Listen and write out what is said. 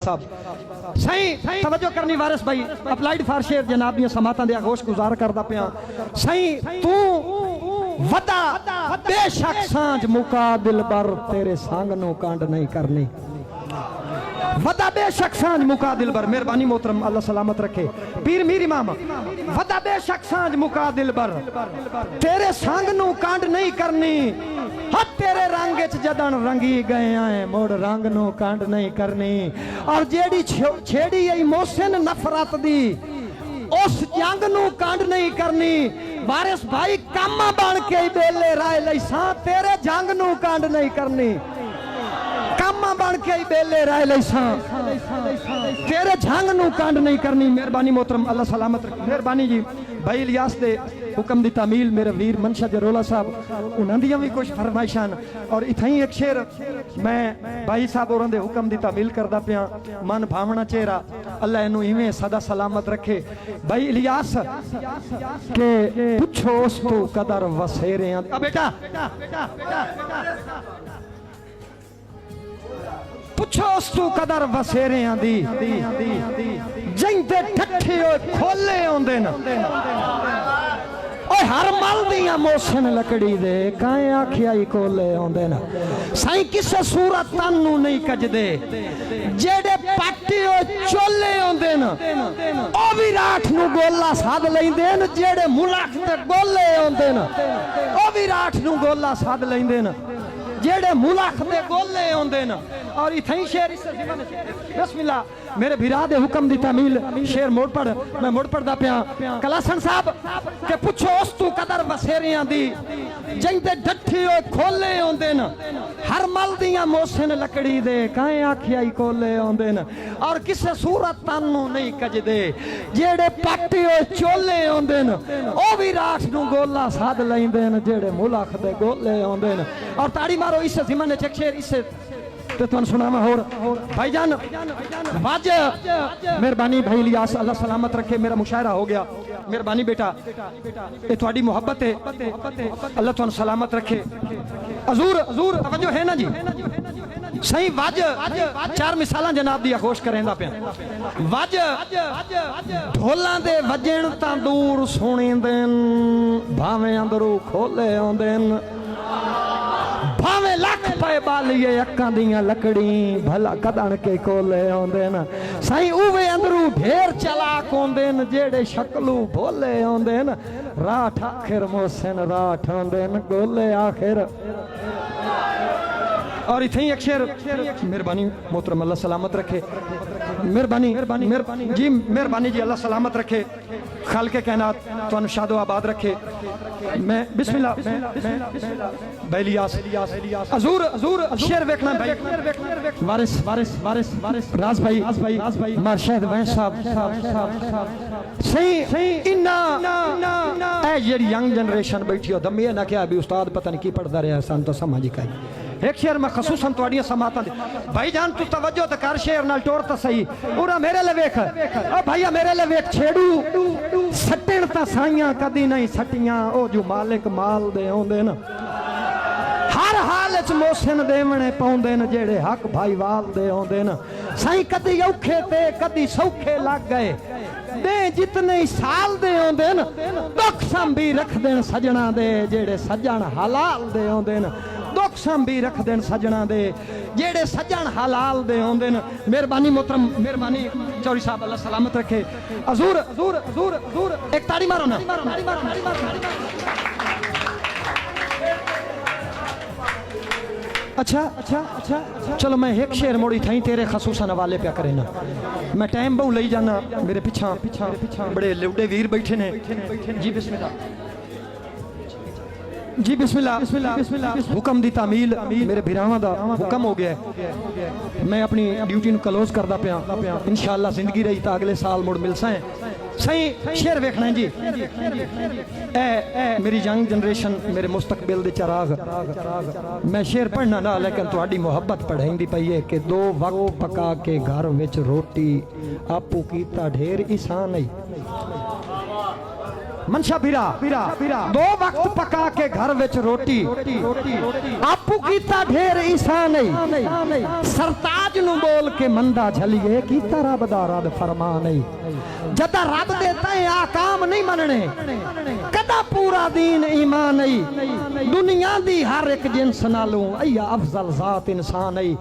साहब सही तवज्जो करनी वारिस भाई अप्लाइड फार शेर जनाब दी समातां दे आगोश गुजार करदा पिया सही तू वदा बेशक सांझ मुका दिलबर तेरे संग नु कांड नहीं करनी वदा बेशक सांझ मुका दिलबर मेहरबानी मोहतरम अल्लाह सलामत रखे पीर मीर इमाम वदा बेशक सांझ मुका दिलबर तेरे संग नु कांड नहीं करनी हथ तेरे रंग जदन रंगी गए आए मोड़ रंग नु कांड नहीं करनी और जेड़ी छेड़ी आई मोहसिन नफरत दी उस जंग नु कांड नहीं करनी वारिस भाई काम बन के बेले राय लई सा तेरे जंग नु कांड नहीं करनी कामा बन के बेले राय लई सा तेरे जंग नु कांड नहीं करनी मेहरबानी मोहतरम अल्लाह सलामत रखे मेहरबानी जी भाई इलियास दे हुक्म दी तामील मेरे वीर मनशा जरोला साहब उन्होंने भी कुछ फरमाइशां और इथाई एक शेर मैं भाई साहब और हुक्म दी तामील करदा पिया मन भावना चेहरा अल्लाह इनू इवें सदा सलामत रखे भाई इलियास के पुछो उस तो कदर वसेरे बेटा पुछो उस तू कदर वसेरे दी जिंदे ठठे खोले आंदे न ओए हर मल दियां मोशन लकड़ी दे काए आखियाई कोले आंदे न साईं किसे सूरत तन्नू नहीं कजदे जेड़े पाटी चोले आंदे न ओ भी राठ नु गोला साध लैंदे न जेड़े मुलख ते गोले आंदे न ओ भी राठ नु गोला साध लैंदे न जेड़े मुलख दे गोले आंदे न और इथई शेर इस बिस्मिल्लाह मेरे भिरा दे हुक्म दी तामील शेर मोड़ पढ़ मैं मोड़ पढ़दा पिया कलासन साहब के पुछो उस तू कदर वसेरियां दी जिंदे डठी ओ खोले आंदे न हर मल दियां मोहसिन लकड़ी दे काए आखियाई कोले आंदे न और किसे सूरत तन्नू नहीं कजदे जेड़े पाटी ओ चोले आंदे न ओ भी राठ नु गोला साध लैंदे न जेड़े मुलख दे गोले आंदे न और ताड़ी मारो इस ज़माने च शेर इस तो तुम सुनावा होर भाईजान वाज मेहरबानी भाई इलियास अल्लाह सलामत रखे मेरा मुशायरा हो गया मेहरबानी बेटा ये थोड़ी मोहब्बत है अल्लाह तुम सलामत रखे हजूर हजूर तवज्जो है ना जी सही वाज चार मिसालां जनाब दी आगोश करेंदा पिया वाज ढोलां दे वजण तां दूर सुणींदे भावें अंदरों खोले आंदे भावे लख पे बालिए अक्कां दियां लकड़ी भला कदन के कोले आंदे न साईं उवे अंदरू ढेर चलाक आंदे न जेड़े शक्लू भोले आंदे न राठ आखिर मोहसिन राठ आंदे न गोले आखिर और इथे ही अक्षर मेहरबानी मोहतरम अल्लाह सलामत रखे मेहरबानी जी मेहरबानी जी अल्लाह सलामत रखे खाल के कायनात तुहानू शादो आबाद रखे मैं बिस्मिल्लाह बैलियास हजूर हजूर शेर देखना भाई वारिस वारिस वारिस वारिस राज भाई मार्शद वैस साहब सही इन्ना ए जेडी यंग जनरेशन बैठी हो दमे ना क्या भी उस्ताद पता नहीं की पढ़दा रहा सन तो समझ ही एक शेर मैं खसूसन तुहाडियां समातां दे भाई जान तू तवज्जो ते कर शेर नाल टोर ता सही उरा मेरे ले वेख ओ भैया मेरे ले वेख छेड़ू सट्टण ता साइयां कदी नहीं सटियां ओ जो मालिक माल दे आंदे न हर हाल च मोहसिन देवणे पाउंदे न जेड़े हक भाईवाल दे आंदे न साईं कदी औखे ते कदी सौखे लग गए दे जितने साल दे आंदे न दुख संभी रख देन सजना दे जेड़े सजन हलाल दे आंदे न दुख संभी रख देन सजना दे जेड़े सजन हलाल दे आंदे न मेहरबानी मोहतरम मेहरबानी चौधरी साहब अल्लाह सलामत रखे हजूर हजूर हजूर हजूर एक ताड़ी मारो ना अच्छा अच्छा अच्छा चलो मैं एक शेर मोड़ी थी तेरे खसूसन हवाले पे करे ना मैं टाइम बहु ले जाना मेरे पिछा बड़े लुडे वीर बैठे ने जी बिस्मिल्लाह जी बिस्मिल्लाह बिस्मिल्लाह हुक्म दी तामील मेरे भिरावां दा हुक्म हो गया मैं अपनी ड्यूटी नु क्लोज करदा पिया इंशाअल्लाह जिंदगी रही ता अगले साल मुड़ मिलसा है सही शेर वेखना है जी ए मेरी यंग जनरेशन मेरे मुस्तकबिल दे चराग मैं शेर पढ़ना ना लेकिन तुहाडी मोहब्बत पढ़ाईंदी पई है कि दो वक्त पका के घर विच रोटी आपू कीता ढेर ईसान है मनशा फिरा दो वक्त पका के घर विच रोटी आपू कीता ढेर ईसान है सरताज राज नू बोल के मंदा झलिए कीता रब दा रद फरमा नहीं जदा रब दे तय आकाम नहीं मनने कदा पूरा दीन ईमान नहीं दुनिया दी हर एक जिन्स नालों अया अफजल जात इंसान नहीं।